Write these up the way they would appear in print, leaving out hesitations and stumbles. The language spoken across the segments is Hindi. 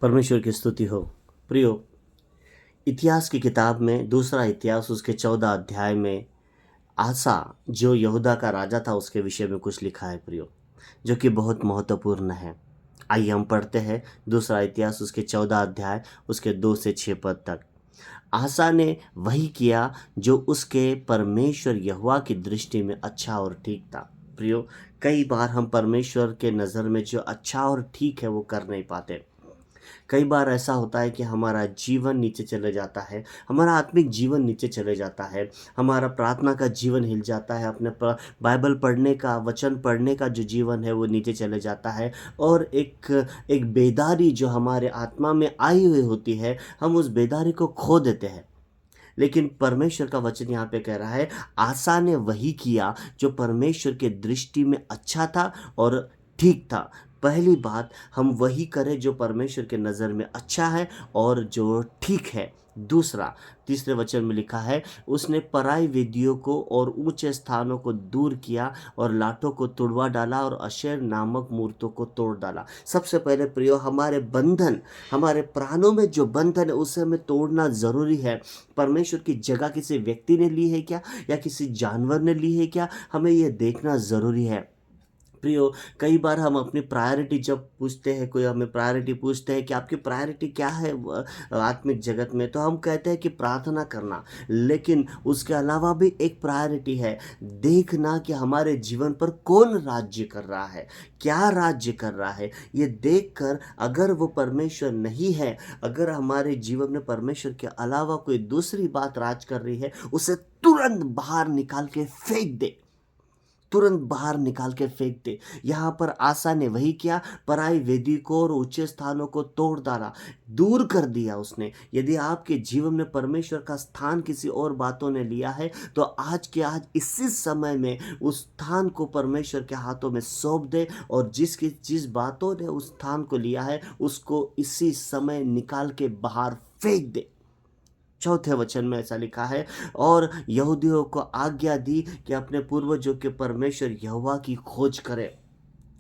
परमेश्वर की स्तुति हो। प्रियो, इतिहास की किताब में दूसरा इतिहास उसके 14 अध्याय में आसा जो यहूदा का राजा था उसके विषय में कुछ लिखा है प्रियो, जो कि बहुत महत्वपूर्ण है। आइए हम पढ़ते हैं दूसरा इतिहास उसके 14 अध्याय उसके 2 से 6 पद तक। आसा ने वही किया जो उसके परमेश्वर यहोवा की दृष्टि में अच्छा और ठीक था। प्रियो, कई बार हम परमेश्वर के नज़र में जो अच्छा और ठीक है वो कर नहीं पाते। कई बार ऐसा होता है कि हमारा जीवन नीचे चले जाता है, हमारा आत्मिक जीवन नीचे चले जाता है, हमारा प्रार्थना का जीवन हिल जाता है, अपने बाइबल पढ़ने का, वचन पढ़ने का जो जीवन है वो नीचे चले जाता है, और एक एक बेदारी जो हमारे आत्मा में आई हुई होती है, हम उस बेदारी को खो देते हैं। लेकिन परमेश्वर का वचन यहाँ पे कह रहा है, आसा ने वही किया जो परमेश्वर के दृष्टि में अच्छा था और ठीक था। पहली बात, हम वही करें जो परमेश्वर के नज़र में अच्छा है और जो ठीक है। दूसरा, तीसरे वचन में लिखा है, उसने पराई वेदियों को और ऊंचे स्थानों को दूर किया और लाठों को तुड़वा डाला और अशेर नामक मूर्तों को तोड़ डाला। सबसे पहले प्रियो, हमारे बंधन, हमारे प्राणों में जो बंधन है उसे हमें तोड़ना ज़रूरी है। परमेश्वर की जगह किसी व्यक्ति ने ली है क्या, या किसी जानवर ने ली है क्या, हमें यह देखना ज़रूरी है। प्रियो, कई बार हम अपनी प्रायोरिटी जब पूछते हैं, कोई हमें प्रायोरिटी पूछते हैं कि आपकी प्रायोरिटी क्या है आत्मिक जगत में, तो हम कहते हैं कि प्रार्थना करना। लेकिन उसके अलावा भी एक प्रायोरिटी है, देखना कि हमारे जीवन पर कौन राज्य कर रहा है, क्या राज्य कर रहा है। ये देखकर अगर वो परमेश्वर नहीं है, अगर हमारे जीवन में परमेश्वर के अलावा कोई दूसरी बात राज कर रही है, उसे तुरंत बाहर निकाल के फेंक दे, तुरंत बाहर निकाल के फेंक दे। यहाँ पर आसा ने वही किया, पराई वेदी को और ऊंचे स्थानों को तोड़ डाला, दूर कर दिया उसने। यदि आपके जीवन में परमेश्वर का स्थान किसी और बातों ने लिया है, तो आज के आज इसी समय में उस स्थान को परमेश्वर के हाथों में सौंप दे, और जिस बातों ने उस स्थान को लिया है उसको इसी समय निकाल के बाहर फेंक दे। चौथे वचन में ऐसा लिखा है, और यहूदियों को आज्ञा दी कि अपने पूर्वजों के परमेश्वर यहोवा की खोज करें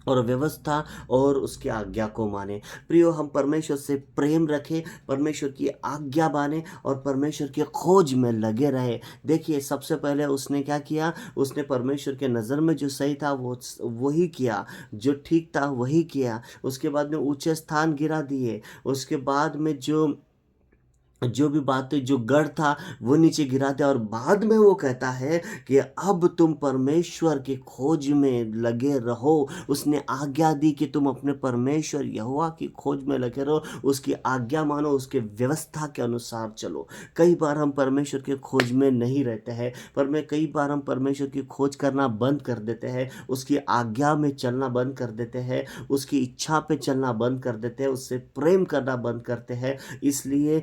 और व्यवस्था और उसकी आज्ञा को माने। प्रियो, हम परमेश्वर से प्रेम रखें, परमेश्वर की आज्ञा माने और परमेश्वर की खोज में लगे रहे। देखिए, सबसे पहले उसने क्या किया, उसने परमेश्वर के नज़र में जो सही था वो वही किया, जो ठीक था वही किया। उसके बाद में ऊंचे स्थान गिरा दिए, उसके बाद में जो भी बातें, जो गढ़ था वो नीचे गिरा दिया, और बाद में वो कहता है कि अब तुम परमेश्वर की खोज में लगे रहो। उसने आज्ञा दी कि तुम अपने परमेश्वर यहोवा की खोज में लगे रहो, उसकी आज्ञा मानो, उसके व्यवस्था के अनुसार चलो। कई बार हम परमेश्वर की खोज में नहीं रहते हैं, कई बार हम परमेश्वर की खोज करना बंद कर देते हैं, उसकी आज्ञा में चलना बंद कर देते हैं, उसकी इच्छा पे चलना बंद कर देते हैं, उससे प्रेम करना बंद करते हैं। इसलिए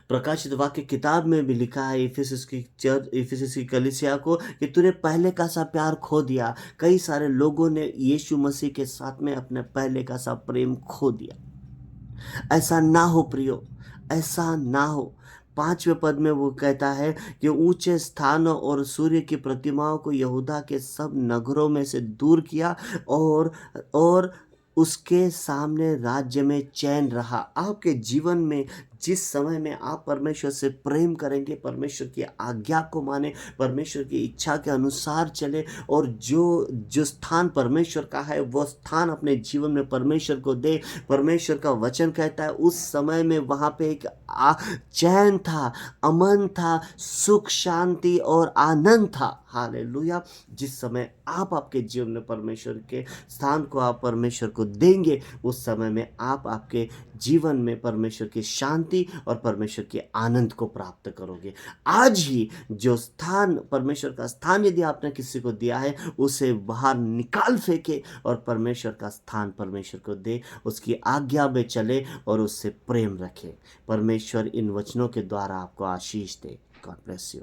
प्रकाशित वाक्य किताब में भी लिखा है इफिसस की कलीसिया को कि तूने पहले का सा प्यार खो दिया। कई सारे लोगों ने यीशु मसीह के साथ में अपने पहले का सा प्रेम खो दिया। ऐसा ना हो प्रियो, ऐसा ना हो। 5वें पद में वो कहता है कि ऊंचे स्थानों और सूर्य की प्रतिमाओं को यहूदा के सब नगरों में से दूर किया, और उसके सामने राज्य में चैन रहा। आपके जीवन में जिस समय में आप परमेश्वर से प्रेम करेंगे, परमेश्वर की आज्ञा को माने, परमेश्वर की इच्छा के अनुसार चले, और जो जो स्थान परमेश्वर का है वो स्थान अपने जीवन में परमेश्वर को दे। परमेश्वर का वचन कहता है उस समय में वहाँ पे एक चैन था, अमन था, सुख, शांति और आनंद था। हालेलुया। जिस समय आप आपके जीवन में परमेश्वर के स्थान को आप परमेश्वर को देंगे, उस समय में आप आपके जीवन में परमेश्वर की शांति और परमेश्वर के आनंद को प्राप्त करोगे। आज ही जो स्थान, परमेश्वर का स्थान यदि आपने किसी को दिया है, उसे बाहर निकाल फेंके और परमेश्वर का स्थान परमेश्वर को दे, उसकी आज्ञा में चले और उससे प्रेम रखे। परमेश्वर इन वचनों के द्वारा आपको आशीष दे। God bless you.